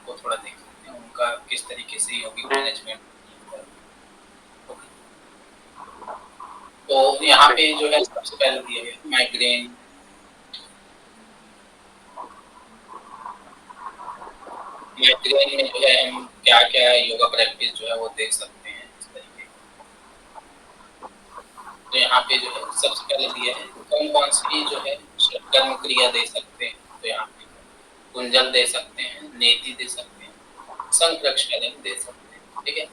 उनको थोड़ा देख लेते हैं, उनका किस तरीके से यौगिक मैनेजमेंट। तो यहाँ पे जो है सबसे पहले दिया गया माइग्रेन। माइग्रेन में जो है हम क्या क्या योगा प्रैक्टिस जो है वो देख सकते हैं इस तरीके। तो यहाँ पे जो है सबसे पहले दिया है कौन कौन सी जो है कर्म क्रिया दे सकते हैं। तो यहाँ पे कुंजल दे सकते हैं, नेति दे सकते हैं, संप्रक्षालन दे सकते हैं। ठीक है।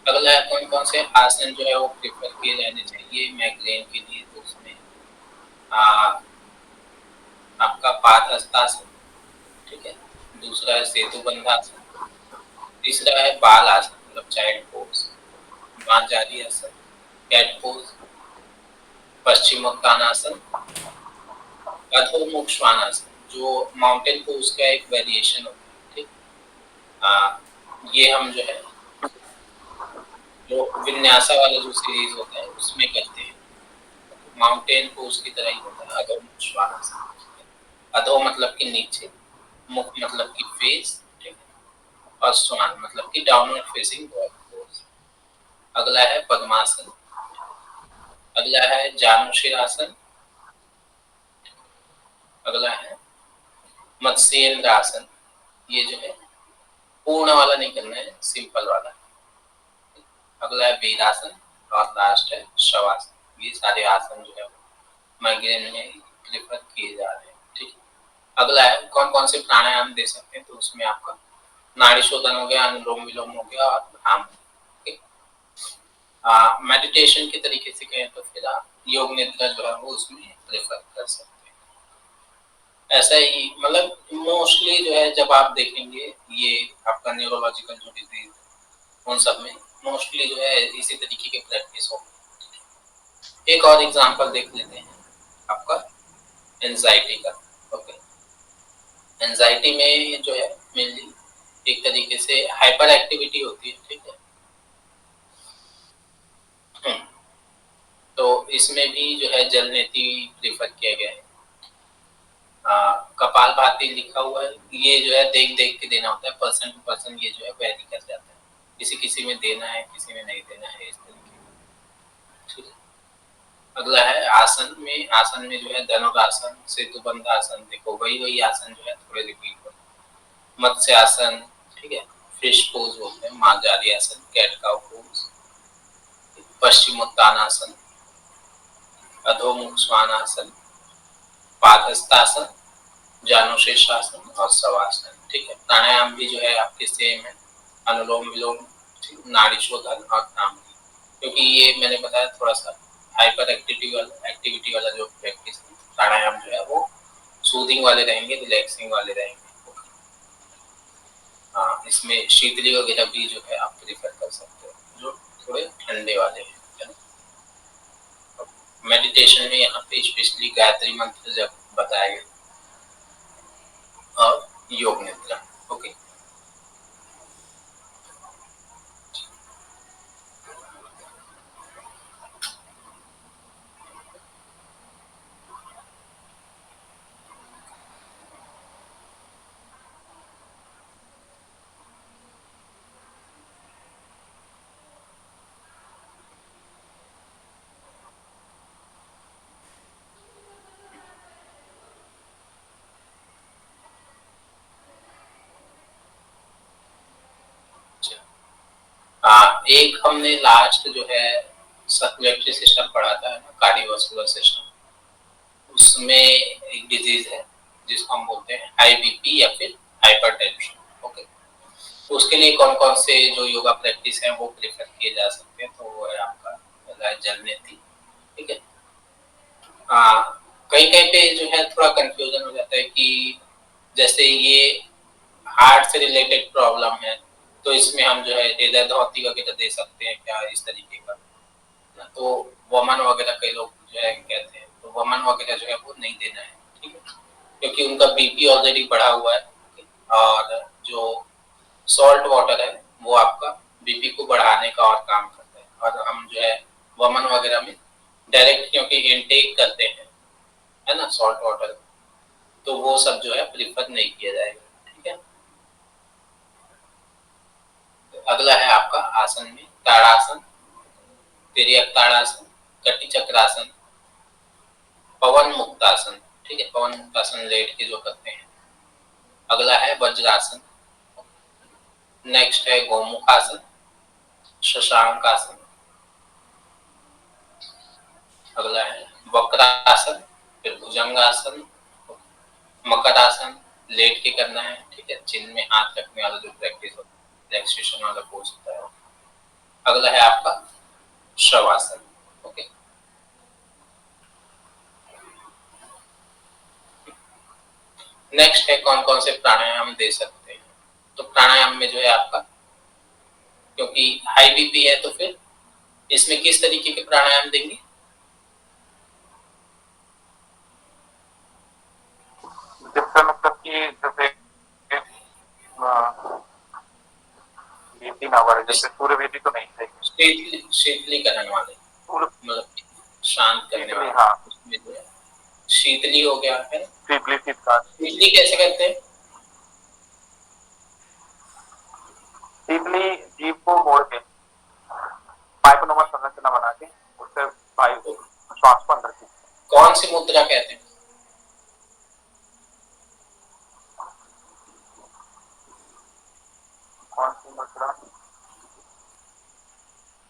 अगला है कौन कौन से आसन जो है वो प्रेफर किए जाने चाहिए माइग्रेन के लिए। तो उसमें आपका पादहस्तासन, ठीक है। दूसरा है सेतु बंधासन, तीसरा है बाल आसन मतलब चाइल्ड पोज, मांझारी आसन, कैट पोज, पश्चिमोत्तानासन, अधोमुख श्वानासन जो माउंटेन पोज का एक वेरिएशन होता है। ठीक। ये हम जो है जो विन्यासा वाला जो सीरीज होता है उसमें करते हैं। माउंटेन पोज की तरह ही होता है अधोमुख श्वानासन। अधो मतलब कि नीचे, मुख मतलब कि फेस, ठीक है, और श्वान मतलब कि डाउनवर्ड फेसिंग पोज। अगला है पद्मासन। अगला है जानुशिरासन। अगला है मत्स्येंद्र आसन। ये जो है पूर्ण वाला नहीं करना है, सिंपल वाला। अगला है वीरासन और लास्ट है शवासन। ये सारे आसन जो है माइग्रेन में प्रेफर किए जा रहे हैं। ठीक है। अगला है कौन कौन से प्राणायाम दे सकते हैं। तो उसमें आपका नाड़ी शोधन हो गया, अनुलोम विलोम हो गया और भ्राम। मेडिटेशन के तरीके से कहें तो फिर आप योग निद्रा जो है वो उसमें प्रेफर कर सकते हैं। ऐसा ही मतलब मोस्टली जो है जब आप देखेंगे ये आपका न्यूरोलॉजिकल जो डिजीज उन सब में मोस्टली जो है इसी तरीके के प्रैक्टिस हो। एक और एग्जांपल देख लेते हैं आपका एंजाइटी का। ओके। एंजाइटी में जो है मेनली एक तरीके से हाइपर एक्टिविटी होती है। ठीक है। तो इसमें भी जो है जल नेति प्रेफर किया गया है। कपाल भाती लिखा हुआ है, ये जो है देख देख के देना होता है, पर्सन टू पर्सन ये जो है वेरी कर जाता है, किसी किसी में देना है किसी में नहीं देना है इस तरीके। ठीक है। अगला है आसन में जो है धनुरासन, सेतुबंध आसन, देखो वही वही आसन जो है थोड़े रिपीट हो। मत्स्य आसन, ठीक है, फिश पोज बोलते हैं, मांझारी आसन, कैट काउ पोज, पश्चिमोत्तानासन, अधोमुख श्वानासन, पादहस्तासन, जानुशीर्षासन और शवासन। ठीक है। प्राणायाम भी जो है आपके सेम है, अनुलोम विलोम, नाड़ी शोधन और भ्रामरी। क्योंकि ये मैंने बताया थोड़ा सा हाइपर एक्टिविटी वाला जो प्रैक्टिस प्राणायाम जो है वो सूदिंग वाले रहेंगे, रिलैक्सिंग वाले रहेंगे। हाँ, इसमें शीतली वगैरह भी जो है आप प्रेफर कर सकते हो जो थोड़े ठंडे वाले हैं। मेडिटेशन में यहाँ पे स्पेशली गायत्री मंत्र जब बताया गया और योग निद्रा। ओके। एक हमने लास्ट जो है सर्कुलेटरी सिस्टम पढ़ा था ना, कार्डियोवास्कुलर सिस्टम, उसमें एक डिजीज है जिसको हम बोलते हैं हाई बीपी या फिर हाइपरटेंशन। ओके। तो उसके लिए कौन कौन से जो योगा प्रैक्टिस है वो प्रेफर किए जा सकते हैं। तो वो है आपका जल नेति। ठीक है। कहीं कहीं पे जो है थोड़ा कंफ्यूजन हो जाता है कि जैसे ये हार्ट से रिलेटेड प्रॉब्लम है तो इसमें हम जो है हृदय धौती वगैरह दे सकते हैं क्या, इस तरीके का। तो वमन वगैरह कई लोग जो है कहते हैं, तो वमन वगैरह जो है वो नहीं देना है। ठीक है। क्योंकि उनका बीपी ऑलरेडी बढ़ा हुआ है। और जो सॉल्ट वाटर है वो आपका बीपी को बढ़ाने का और काम करता है। और हम जो है वमन वगैरह में डायरेक्ट क्योंकि इनटेक करते हैं है ना सॉल्ट वाटर, तो वो सब जो है प्रीफर नहीं किया जाएगा। ठीक है। आसन में ताड़ासन, तिर्यक ताड़ासन, कटी चक्रासन, पवन मुक्तासन। ठीक है, पवन मुक्तासन लेट के जो करते हैं। अगला है वज्रासन। नेक्स्ट है गोमुखासन, शशांकासन। अगला है वक्रासन, फिर भुजंगासन, मकरासन। लेट के करना है। ठीक है, चिन्ह में हाथ रखने वाला जो प्रैक्टिस होता है, रिलैक्सेशन वाला पोज होता है। अगला है आपका शवासन। ओके, नेक्स्ट है कौन कौन से प्राणायाम दे सकते हैं। तो प्राणायाम में जो है आपका, क्योंकि हाई बीपी है तो फिर इसमें किस तरीके के प्राणायाम देंगे। जिससे मतलब कि जैसे ना बढ़े, जैसे सूर्य वेदी तो नहीं चाहिए, शीतलीकरण वाले, मतलब शांत करने वाले। हाँ, उसमें जो है शीतली हो गया है। शीतली कैसे करते हैं। शीतली जीव को मोड़ के पाइप नुमा संरचना बना के उससे वायु श्वास को अंदर खींचते हैं। कौन सी मुद्रा कहते हैं। कौन सी मुद्रा।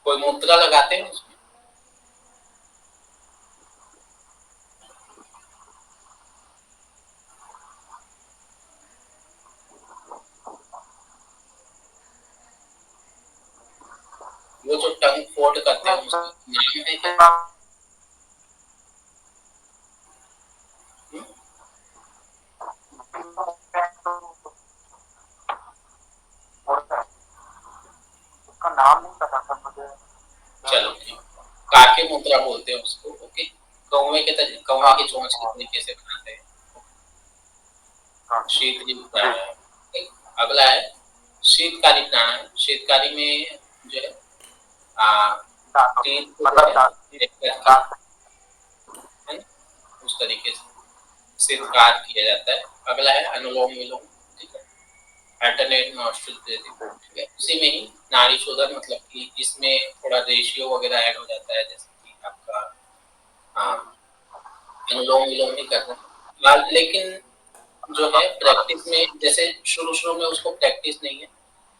कोई मुद्रा लगाते हैं उसमें। वो जो टंग फोल्ड करते हैं उसका नाम है क्या। उसका नाम नहीं पता था मुझे। चलो ठीक, काके मुद्रा बोलते हैं उसको। ओके, कौवे के चोंच के तरीके से बनाते हैं। शीतली प्राणायाम। अगला है शीतकारी प्राणायाम। शीतकारी में जो है उस तरीके से शीतकार किया जाता है। अगला है अनुलोम विलोम। ठीक है, अल्टरनेट नॉस्ट्रिल ब्रीथिंग। ठीक है, उसी में ही नाड़ी शोधन, मतलब कि इसमें थोड़ा रेशियो वगैरह ऐड हो जाता है, जैसे कि आपका अनुलोम विलोम ही करना। लेकिन जो है प्रैक्टिस में, जैसे शुरू शुरू में उसको प्रैक्टिस नहीं है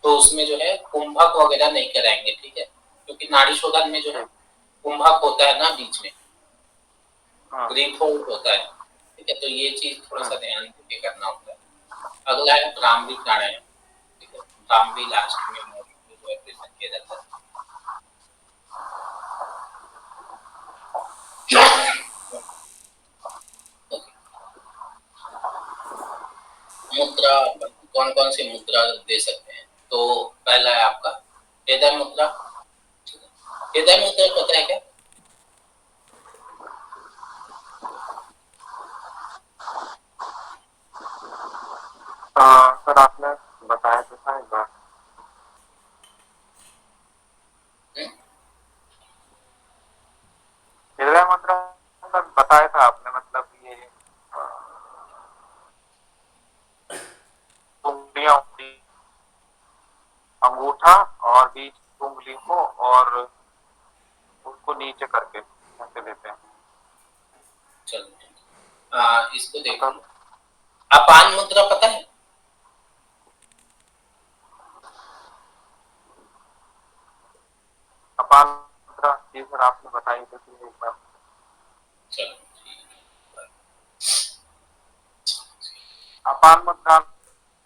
तो उसमें जो है कुंभक वगैरह नहीं कराएंगे। ठीक है, क्योंकि नाड़ी शोधन में जो है कुंभक होता है ना बीच में, ग्रीन होल्ड होता है। ठीक है, तो ये चीज थोड़ा सा ध्यान देके करना होता है। अगला है भ्रामरी प्राणायाम। ठीक है, भ्रामरी लास्ट में जो है प्रेजेंट किया जाता है। मुद्रा, कौन कौन सी मुद्रा दे सकते हैं। तो पहला है आपका हृदय मुद्रा। हृदय मुद्रा पता है क्या। सर आपने बताया तो था एक बार। हृदय मुद्रा सर बताया था आपने, मतलब ये उंगलियां होती, अंगूठा और बीच उंगली को और उसको नीचे करके ऐसे देते हैं। चलो इसको देखो, अपान मुद्रा पता है। अपान मुद्रा जी सर आपने बताई तो थी एक बार। चलो, अपान मुद्रा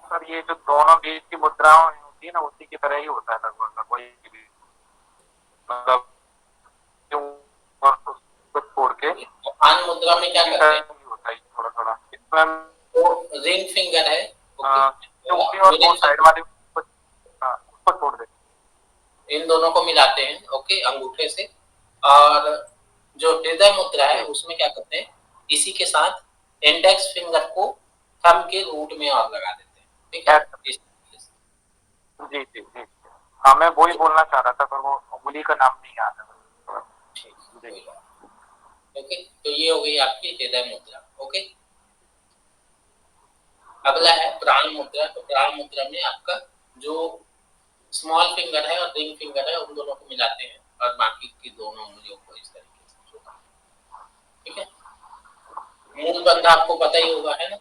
सर ये जो दोनों बीच की मुद्राएं होती है ना, उसी की तरह ही होता है लगभग, वही मतलब छोड़ के अपान मुद्रा में क्या करते हैं। होता है थोड़ा थोड़ा इसमें तो रिंग फिंगर है। ओके, और वो साइड वाले उसको छोड़ दे, इन दोनों को मिलाते हैं। ओके, अंगूठे से। और जो हृदय मुद्रा है उसमें क्या करते हैं, इसी के साथ इंडेक्स फिंगर को थंब के रूट में और लगा देते हैं। ठीक है, जी जी जी। हाँ मैं वही बोलना चाह रहा था, पर वो उंगली का नाम नहीं याद है। ठीक, ओके, तो ये हो गई आपकी हृदय मुद्रा। ओके, अगला है प्राण मुद्रा। तो प्राण मुद्रा में आपका जो स्मॉल फिंगर है और रिंग फिंगर है, उन दोनों को मिलाते हैं और बाकी की दोनों उंगलियों को इस तरीके से जोड़ते हैं। ठीक है, मूल बंध आपको पता ही होगा, है ना?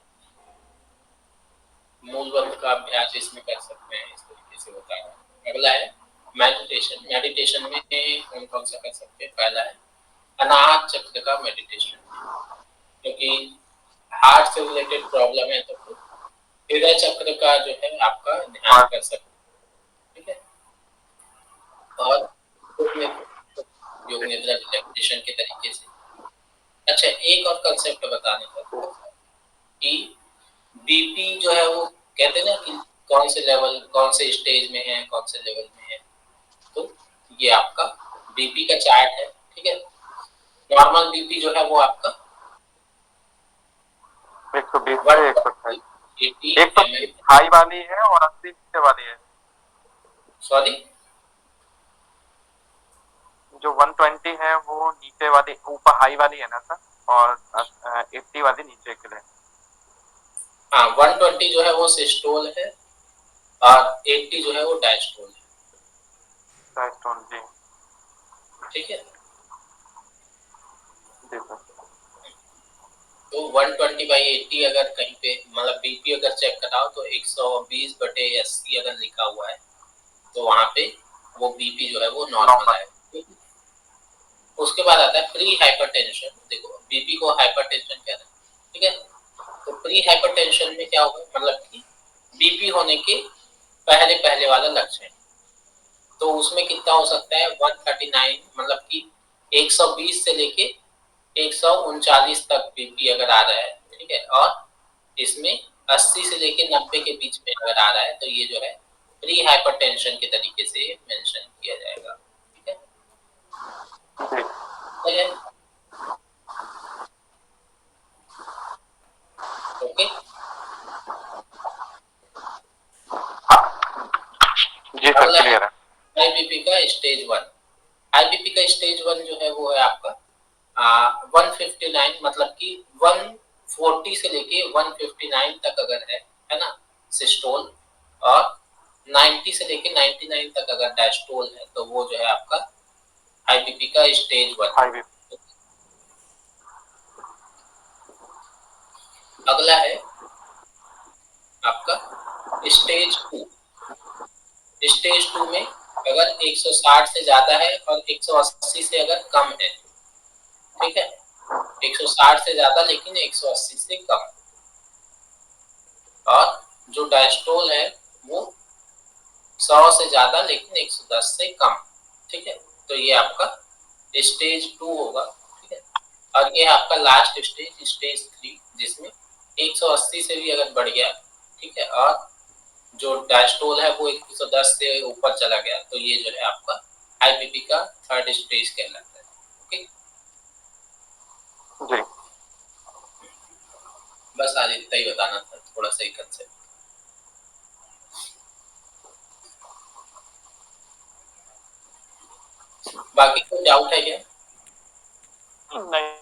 मूल बंध का अभ्यास इसमें कर सकते हैं, इस तरीके से होता है। अगला है मेडिटेशन। मेडिटेशन में कौन कौन सा कर सकते हैं? पहला है अनाहत चक्र का मेडिटेशन, क्योंकि हार्ट से रिलेटेड प्रॉब्लम है तो हृदय चक्र का जो है आपका ध्यान कर सकते हैं। ठीक है, और योग निद्रा रिलैक्सेशन के तरीके से। अच्छा, एक और कंसेप्ट बताने का कि बीपी जो है वो कहते हैं ना कि कौन से लेवल, कौन से स्टेज में है, कौन से लेवल में है। तो ये आपका बीपी का चार्ट है। ठीक है, नॉर्मल बीपी जो है वो आपका 120 से 128, 80 120 mm। हाई वाली है और 80 नीचे वाली है। सॉरी, जो 120 है वो नीचे वाली, ऊपर हाई वाली है ना सर, और 80 वाली नीचे के लिए। हाँ, 120 जो है वो सिस्टोल है और 80 जो है वो डायस्टोल है। डायस्टोल जी। ठीक है, जी सर। तो 120/80 अगर कहीं पे मतलब बीपी अगर चेक कराओ तो 120/80 अगर लिखा हुआ है तो वहां पे वो बीपी जो है वो नॉर्मल है। उसके बाद आता है प्री हाइपरटेंशन। देखो, बीपी को हाइपरटेंशन कहते हैं। ठीक है, तो प्री हाइपरटेंशन में क्या होगा, मतलब कि बीपी होने के पहले पहले वाला लक्षण। तो उसमें कितना हो सकता है? 139, मतलब कि 120 से लेके 139 तक बीपी अगर आ रहा है। ठीक है, और इसमें 80 से लेके 90 के बीच में अगर आ रहा है तो ये जो है प्री हाइपरटेंशन के तरीके से मेंशन किया जाएगा। ठीक है, जी। ओके। जी सर, अगला है क्लियर है। आईबीपी का स्टेज 1। आईबीपी का स्टेज 1 जो है वो है आपका 159, मतलब कि 140 से लेके 159 तक अगर है ना सिस्टोल, और 90 से लेके 99 तक अगर डायस्टोल है तो वो जो है आपका आईबीपी का स्टेज 1। हाई भी। अगला है आपका स्टेज 2। स्टेज 2 में अगर 160 से ज्यादा है और 180 से अगर कम है। ठीक है, 160 से ज्यादा लेकिन 180 से कम, और जो डायस्टोल है वो 100 से ज्यादा लेकिन 110 से कम। ठीक है, तो ये आपका स्टेज 2 होगा। ठीक है, और ये आपका लास्ट स्टेज, स्टेज 3, जिसमें 180 से भी अगर बढ़ गया, ठीक है, और जो डायस्टोल है वो 110 से ऊपर चला गया तो ये जो है आपका आईबीपी का थर्ड स्टेज कहलाता है। ओके, जी। बस आज इतना ही बताना था, थोड़ा सा ही कंसेप्ट। बाकी कोई डाउट है क्या? नहीं